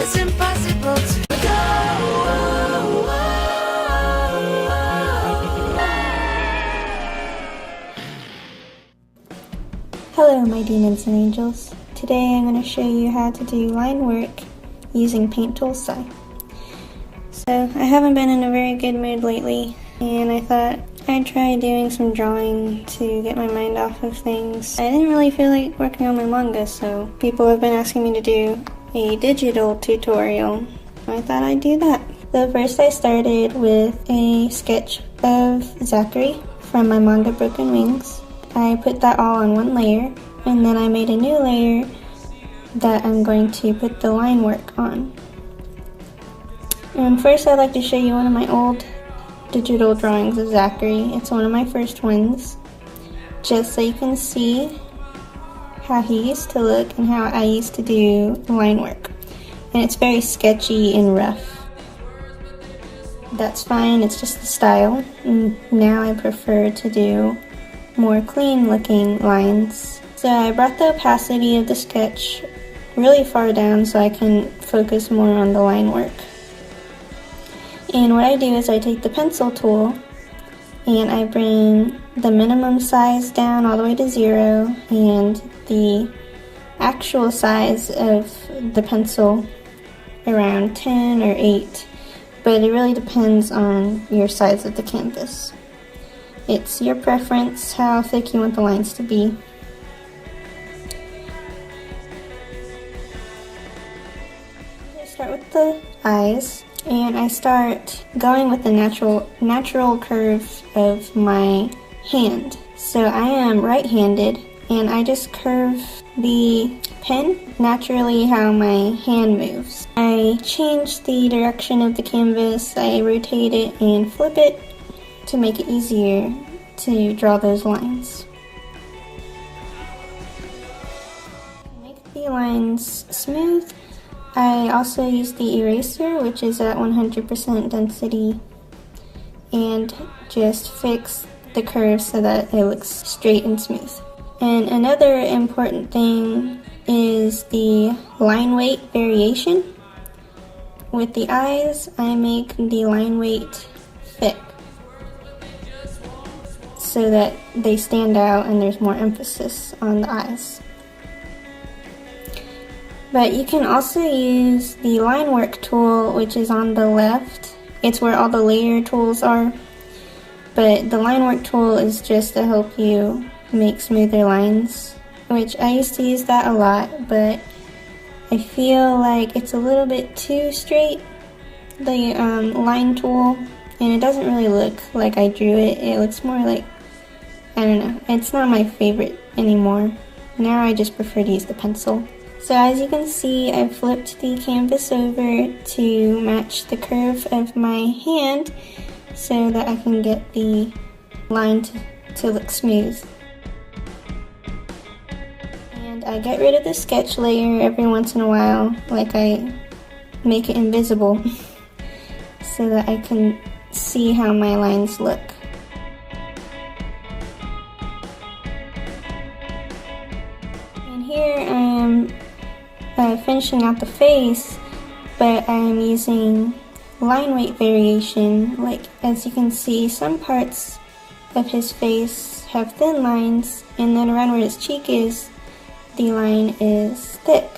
it's impossible to Hello my demons and angels. Today I'm going to show you how to do line work using Paint Tool Sai. So I haven't been in a very good mood lately, and I thought I'd try doing some drawing to get my mind off of things. I didn't really feel like working on my manga, so people have been asking me to do a digital tutorial. I thought I'd do that. So first I started with a sketch of Zachary from my manga Broken Wings. I put that all on one layer, and then I made a new layer that I'm going to put the line work on. And first I'd like to show you one of my old digital drawings of Zachary. It's one of my first ones, just so you can see how he used to look and how I used to do line work. And it's very sketchy and rough. That's fine, it's just the style. And now I prefer to do more clean looking lines. So I brought the opacity of the sketch really far down so I can focus more on the line work. And what I do is I take the pencil tool and I bring the minimum size down all the way to 0 and the actual size of the pencil around 10 or 8, but it really depends on your size of the canvas. It's your preference how thick you want the lines to be. I start with the eyes, and I start going with the natural curve of my hand. So I am right-handed, and I just curve the pen naturally how my hand moves. I change the direction of the canvas, I rotate it and flip it to make it easier to draw those lines. To make the lines smooth, I also use the eraser, which is at 100% density, and just fix the curve so that it looks straight and smooth. And another important thing is the line weight variation. With the eyes, I make the line weight thick so that they stand out and there's more emphasis on the eyes. But you can also use the line work tool, which is on the left. It's where all the layer tools are. But the line work tool is just to help you make smoother lines, which I used to use that a lot, but I feel like it's a little bit too straight, the line tool, and it doesn't really look like I drew it. It looks more like, I don't know, it's not my favorite anymore. Now I just prefer to use the pencil. So as you can see, I flipped the canvas over to match the curve of my hand so that I can get the line to look smooth. And I get rid of the sketch layer every once in a while, like I make it invisible so that I can see how my lines look. And here I am finishing out the face, but I'm using line weight variation. Like, as you can see, some parts of his face have thin lines, and then around where his cheek is, the line is thick.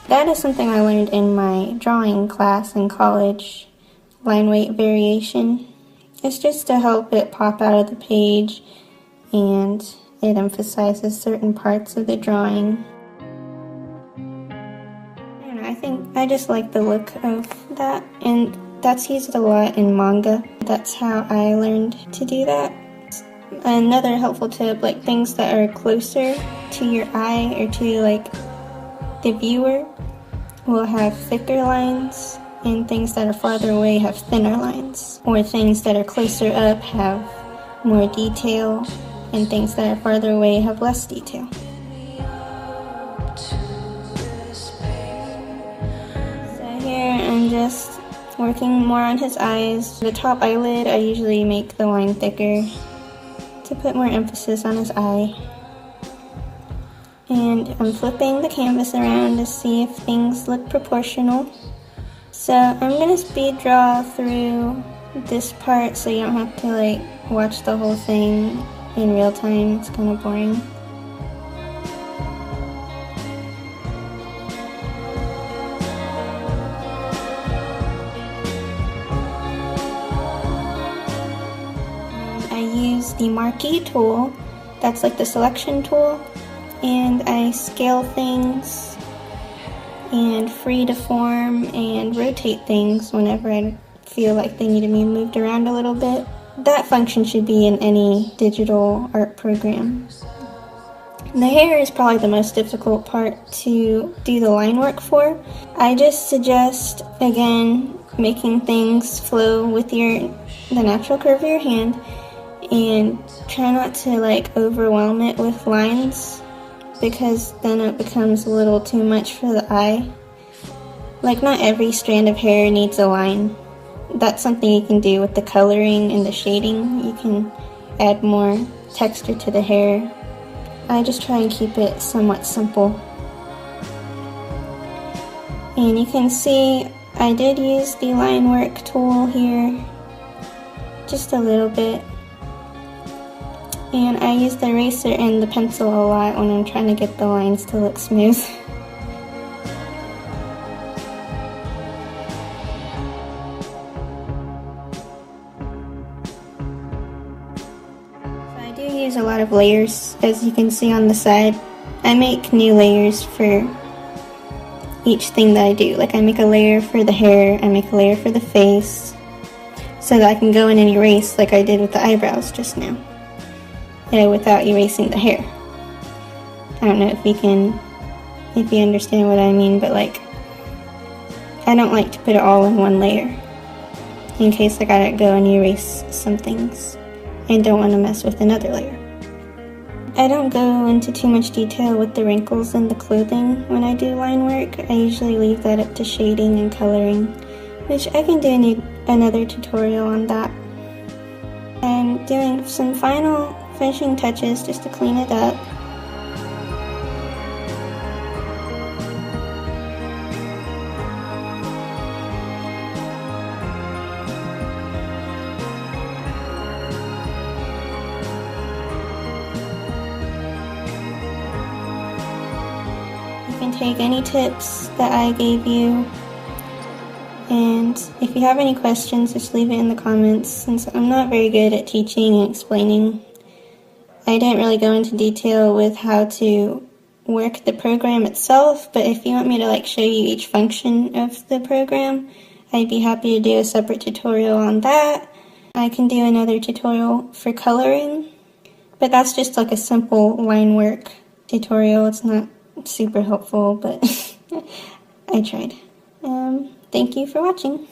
That is something I learned in my drawing class in college, line weight variation. It's just to help it pop out of the page, and it emphasizes certain parts of the drawing. I just like the look of that, and that's used a lot in manga. That's how I learned to do that. Another helpful tip, like things that are closer to your eye or to like the viewer will have thicker lines, and things that are farther away have thinner lines. Or things that are closer up have more detail, and things that are farther away have less detail. I'm just working more on his eyes. The top eyelid, I usually make the line thicker to put more emphasis on his eye. And I'm flipping the canvas around to see if things look proportional. So I'm gonna speed draw through this part so you don't have to like watch the whole thing in real time. It's kind of boring. I use the marquee tool, that's like the selection tool, and I scale things and free to form and rotate things whenever I feel like they need to be moved around a little bit. That function should be in any digital art program. The hair is probably the most difficult part to do the line work for. I just suggest, again, making things flow with the natural curve of your hand, and try not to like overwhelm it with lines, because then it becomes a little too much for the eye. Like, not every strand of hair needs a line. That's something you can do with the coloring and the shading. You can add more texture to the hair. I just try and keep it somewhat simple. And you can see I did use the Linework tool here, just a little bit. And I use the eraser and the pencil a lot when I'm trying to get the lines to look smooth. So I do use a lot of layers, as you can see on the side. I make new layers for each thing that I do. Like, I make a layer for the hair, I make a layer for the face, so that I can go in and erase like I did with the eyebrows just now. Without erasing the hair. I don't know if you understand what I mean, but like, I don't like to put it all in one layer, in case I gotta go and erase some things and don't want to mess with another layer. I don't go into too much detail with the wrinkles in the clothing when I do line work. I usually leave that up to shading and coloring, which I can do another tutorial on that. I'm doing some final finishing touches just to clean it up. You can take any tips that I gave you, and if you have any questions, just leave it in the comments. Since I'm not very good at teaching and explaining, I didn't really go into detail with how to work the program itself, but if you want me to like show you each function of the program, I'd be happy to do a separate tutorial on that. I can do another tutorial for coloring, but that's just like a simple line work tutorial. It's not super helpful, but I tried. Thank you for watching.